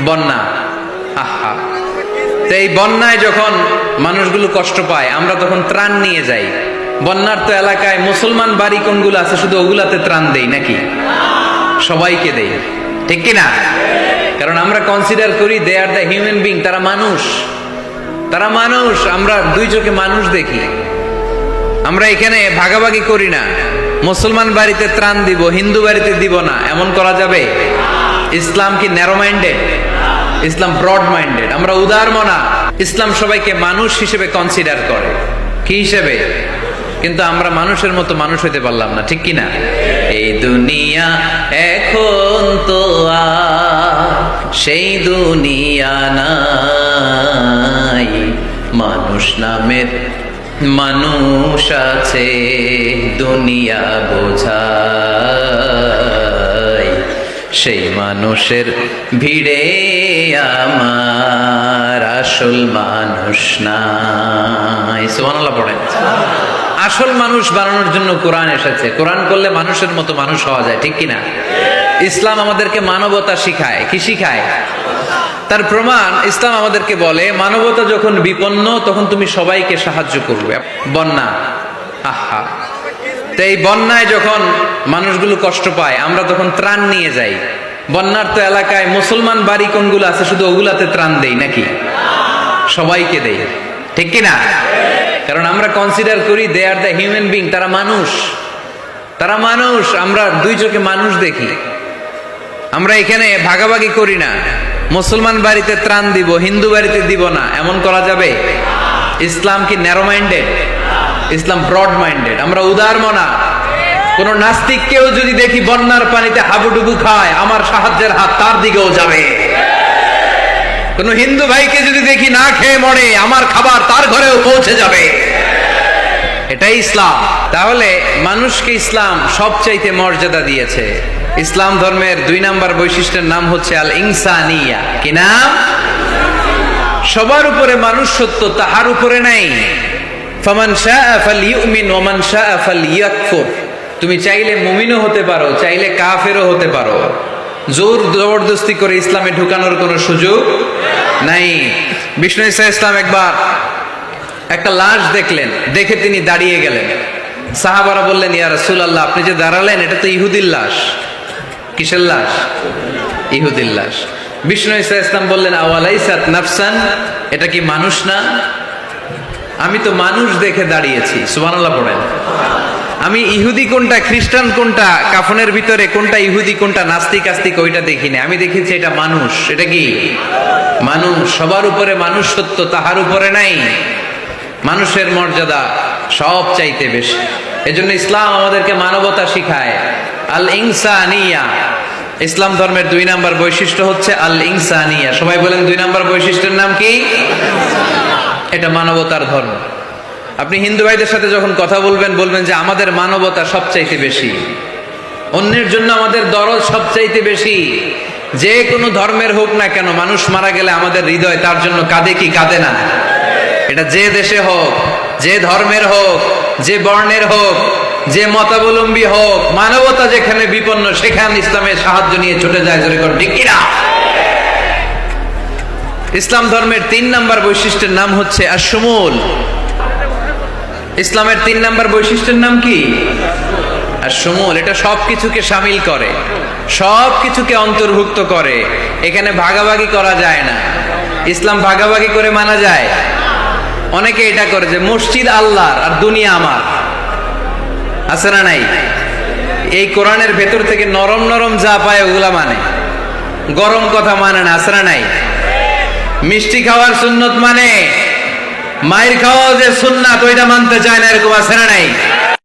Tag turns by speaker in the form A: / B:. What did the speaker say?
A: বন্যা। আহা, তো এই বন্যায় যখন মানুষগুলো কষ্ট পায় আমরা তখন ত্রাণ নিয়ে যাই। বন্যার তো এলাকায় মুসলমান বাড়ি কোনগুলো আছে শুধু ওগুলাতে ত্রাণ দেই নাকি? সবাইকে দেই, ঠিক কিনা? কারণ আমরা কনসিডার করি দে আর দ্য হিউম্যান বিং, তারা মানুষ, তারা মানুষ। আমরা দুই চোখে মানুষ দেখি। আমরা এখানে ভাগাভাগি করি না, মুসলমান বাড়িতে ত্রাণ দিব, হিন্দু বাড়িতে দিব না, এমন করা যাবে? ইসলাম কি ন্যারো মাইন্ডেড? ইসলাম ব্রড মাইন্ডেড। আমরা উদার মনা। ইসলাম সবাইকে মানুষ হিসেবে কনসিডার করে। কি হিসেবে? কিন্তু আমরা মানুষের মতো মানুষ হইতে পারলাম না, ঠিক কিনা? এই দুনিয়া এখন তো আর সেই দুনিয়া নাই, মানুষ নামের মানুষ আছে দুনিয়া বোঝায়, সেই মানুষের ভিড়ে আমার আসল মানুষ নাই। সুবহানাল্লাহ পড়েন। আসল মানুষ বানানোর জন্য কোরআন এসেছে। কোরআন করলে মানুষের মতো মানুষ হওয়া যায়, ঠিক কিনা? ইসলাম আমাদেরকে মানবতা শিখায়। কি শিখায়? তার প্রমাণ ইসলাম আমাদেরকে বলে মানবতা যখন বিপন্ন তখন তুমি সবাইকে সাহায্য করবে। বন্যা, আহা, তো এই বন্যায় যখন মানুষগুলো কষ্ট পায় আমরা তখন ত্রাণ নিয়ে যাই। বন্যার তো এলাকায় মুসলমান বাড়ি কোনগুলো আছে শুধু ওগুলাতে ত্রাণ দেই নাকি? সবাইকে দেই, ঠিক কিনা? কারণ আমরা কনসিডার করি দে আর দ্য হিউম্যান বিং, তারা মানুষ, তারা মানুষ। আমরা দুই চোখে মানুষ দেখি। আমরা এখানে ভাগাভাগি করি না, মুসলমান বাড়িতে ত্রাণ দিব, হিন্দু বাড়িতে দিব না, এমন করা যাবে? ইসলাম কি ন্যারো মাইন্ডেড? ইসলাম ব্রড মাইন্ডেড। আমরা উদার মনা। কোন নাস্তিককেও যদি দেখি বন্যার পানিতে হাবুডুবু খায়, আমার সাহায্যের হাত তার দিকেও যাবে। কোন হিন্দু ভাইকে যদি দেখি না খেয়ে মরে, আমার খাবার তার ঘরেও পৌঁছে যাবে। এটাই ইসলাম। তাহলে মানুষকে ইসলাম সবচাইতে মর্যাদা দিয়েছে। ইসলাম ধর্মের 2 নাম্বার বৈশিষ্ট্যের নাম হচ্ছে আল ইনসানিয়া। কি নাম? সবার উপরে মানুষ সত্য, তাহার উপরে নাই। ফামান শাআ ফালইউমিন ওয়া মান শাআ ফালইয়াকফুর। তুমি চাইলে মুমিনও হতে পারো, চাইলে কাফেরও হতে পারো। জোর জবরদস্তি করে ইসলামে ঢুকানোর কোনো সুযোগ নাই। বিষ্ণু ঈসা ইসলাম একবার একটা লাশ দেখলেন, দেখে তিনি দাঁড়িয়ে গেলেন। সাহাবারা বললেন, ইয়া রাসূলুল্লাহ, আপনি যে দাঁড়ালেন এটা তো ইহুদির লাশ। কিসের লাশ? ইহুদির লাশ। বিষ্ণু ঈসা ইসলাম বললেন, আওয়ালাইসাত নাফসান, এটা কি মানুষ না? আমি তো মানুষ দেখে দাঁড়িয়েছি। সুবহানাল্লাহ পড়েন। আমি ইহুদি কোনটা, খ্রিস্টান কোনটা, কাফনের ভিতরে কোনটা ইহুদি কোনটা নাস্তিক আস্তিক ওইটা দেখিনি। আমি দেখেছি এটা মানুষ। এটা কি মানুষ? সবার উপরে মানুষ সত্য, তাহার উপরে নাই। মানুষের মর্যাদা সব চাইতে বেশি। এজন্য ইসলাম আমাদেরকে মানবতা শিখায়। আল ইনসানিয়া। ইসলাম ধর্মের 2 নাম্বার বৈশিষ্ট্য হচ্ছে আল ইনসানিয়া। সবাই বলেন 2 নাম্বার বৈশিষ্ট্যের নাম কি? এটা মানবতার ধর্ম। আপনি হিন্দু ভাইদের সাথে যখন কথা বলবেন, বলবেন যে আমাদের মানবতা সবচাইতে বেশি, অন্যের জন্য আমাদের দরদ সবচাইতে বেশি। যে কোনো ধর্মের হোক না কেন, মানুষ মারা গেলে আমাদের হৃদয় তার জন্য কাঁদে কি কাঁদে না? এটা যে দেশে হোক, যে ধর্মের হোক, যে বর্ণের হোক, যে মতাবলম্বী হোক, মানবতা যেখানে বিপন্ন সেখানে ইসলামের সাহায্য নিয়ে ছুটে যায়। জোরে করে ঠিক কিনা? ইসলাম ধর্মের 3 নাম্বার বৈশিষ্ট্যের নাম হচ্ছে আশ-শুমুল। ইসলামের 3 নাম্বার বৈশিষ্ট্যের নাম কি? আশ-শুমুল। এটা সবকিছুকে শামিল করে, সবকিছুকে অন্তর্ভুক্ত করে। এখানে ভাগাভাগি করা যায় না। ইসলাম ভাগাভাগি করে মানা যায়? অনেকে এটা করে যে মসজিদ আল্লাহর আর দুনিয়া আমার। আছে না নাই? এই কোরআনের ভেতর থেকে নরম নরম যা পায় ওগুলা মানে, গরম কথা মানে না। আছে না নাই? মিষ্টি খাওয়ার সুন্নত মানে, মায়ের খাওয়া যে সুন্নাত ওইটা মানতে চায় না, এরকম আছে না নাই?